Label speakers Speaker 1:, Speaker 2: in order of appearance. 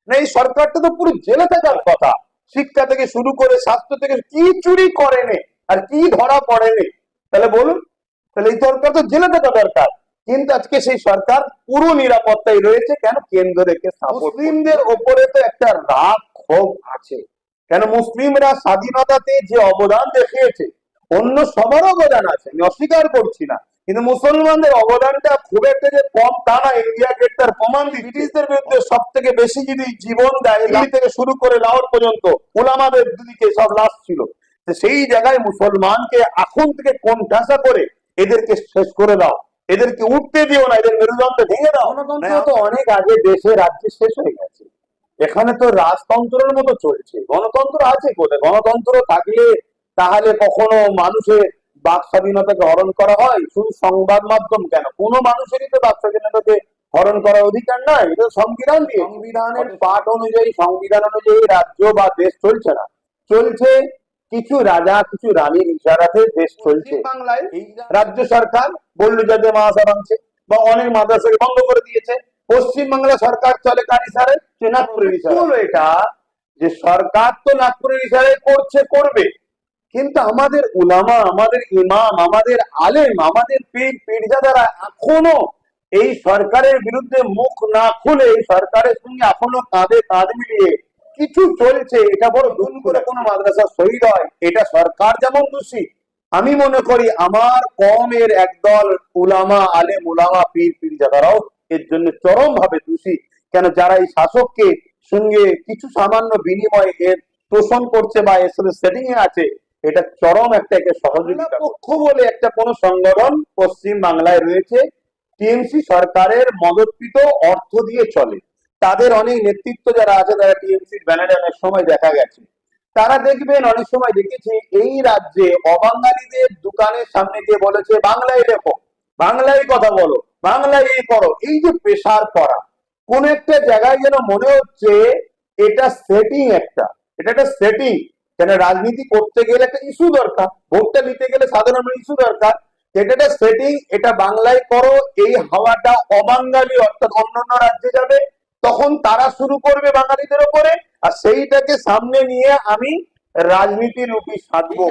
Speaker 1: না এই সরকারটা তো পুরো জেলে থাকার কথা। শিক্ষা থেকে শুরু করে স্বাস্থ্য থেকে কি চুরি করেনি আর কি ধরা পড়েনি, তাহলে বলুন, তাহলে এই সরকার তো জেলে থাকা দরকার। কিন্তু আজকে সেই সরকার পুরো নিরাপত্তায় রয়েছে, কেন? কেন্দ্র থেকে মুসলিমদের ওপরে তো একটা রাগ ক্ষোভ আছে। কেন? মুসলিমরা স্বাধীনতাতে যে অবদান দেখিয়েছে, অন্য সবার অবদান আছে, আমি অস্বীকার করছি না, কিন্তু মুসলমানদের অবদানটা খুব একটা যে কম তা না। ইন্ডিয়া গেট তার প্রমাণ। ব্রিটিশদের বিরুদ্ধে সব থেকে বেশি যদি জীবন দেয়, দিল্লি থেকে শুরু করে লাহোর পর্যন্ত ওলামাদের দিকে সব লাশ ছিল, সেই জায়গায় মুসলমানকে এখন থেকে কোণঠাসা করে এদেরকে শেষ করে দাও, এদেরকে উঠতে দিও না, এদের মেরুদণ্ড ভেঙে দাও। গণতন্ত্র তো অনেক আগে দেশে রাজ্যে শেষ হয়ে গেছে, এখানে তো রাজতন্ত্রের মতো চলছে। গণতন্ত্র আছে কোথায়? গণতন্ত্র থাকলে তাহলে কখনো মানুষের বাক স্বাধীনতাকে হরণ করা হয়? শুধু সংবাদ মাধ্যম কেন, কোনো মানুষেরই তো বাক স্বাধীনতাকে হরণ করার অধিকার নাই। এটা সংবিধান দিয়ে, সংবিধানের পাঠ অনুযায়ী, সংবিধান অনুযায়ী রাজ্য বা দেশ চলছে না, চলছে কিছু রাজা কিছু রানীর ইশারাতে দেশ চলছে। বাংলায় রাজ্য সরকার বললো যাতে মাদ্রাসা ভাঙছে বা অনেক মাদ্রাসাকে বন্ধ করে দিয়েছে। পশ্চিমবাংলা সরকার চলে কার ইশারে? নাগপুরের ইশারে। এটা যে সরকার তো নাগপুরের ইশারে করছে, করবে, কিন্তু আমাদের উলামা, আমাদের ইমাম, আমাদের আলেম, আমাদের পীর পীরজাদারা এখনো এই সরকারের বিরুদ্ধে মুখ না খুলে এই সরকারের সঙ্গে এখনো কাঁধে কাঁধ মিলিয়ে কিছু চলছে। এটা বড় দুন করে কোনো মাদ্রাসা শহীদ হয়, এটা সরকার যেমন দোষী, আমি মনে করি আমার কমের একদল উলামা, আলেম উলামা, পীর পীরজাদারাও এর জন্য চরম ভাবে দোষী। কেন? যারা এই শাসককে সঙ্গে কিছু সামান্য বিনিময়ে এর তোষণ করছে বা এর সাথে সেটিং এ আছে, এটা চরম একটা সহযোগিতা পক্ষ বলে একটা কোন সংগঠন পশ্চিম বাংলায় রয়েছে, টিএমসি সরকারের মদতকৃত অর্থ দিয়ে চলে। তাদের অনেক নেতৃত্ব যারা আছে, তারা টিএমসির ব্যানারে অনেক সময় দেখা গেছে। তারা দেখবেন, অনেক সময় দেখেছি এই রাজ্যে অবাঙালিদের দোকানের সামনে গিয়ে বলেছে বাংলায় লেখো, বাংলায় কথা বলো, বাংলায় এই করো। এই যে প্রেসার করা, কোন একটা জায়গায় যেন মনে হচ্ছে এটা সেটিং, এটা একটা সেটিং। কেন? রাজনীতি করতে গেলে একটা ইস্যু দরকার, ভোটটা নিতে গেলে সাধারণ ইস্যু দরকার, এটা একটা সেটিং। এটা বাংলায় করো, এই হাওয়াটা অবাঙালি অর্থাৎ অন্যান্য রাজ্যে যাবে, তখন তারা শুরু করবে বাঙালিদের ওপরে, আর সেইটাকে সামনে নিয়ে আমি রাজনীতির রূপী সাধবো।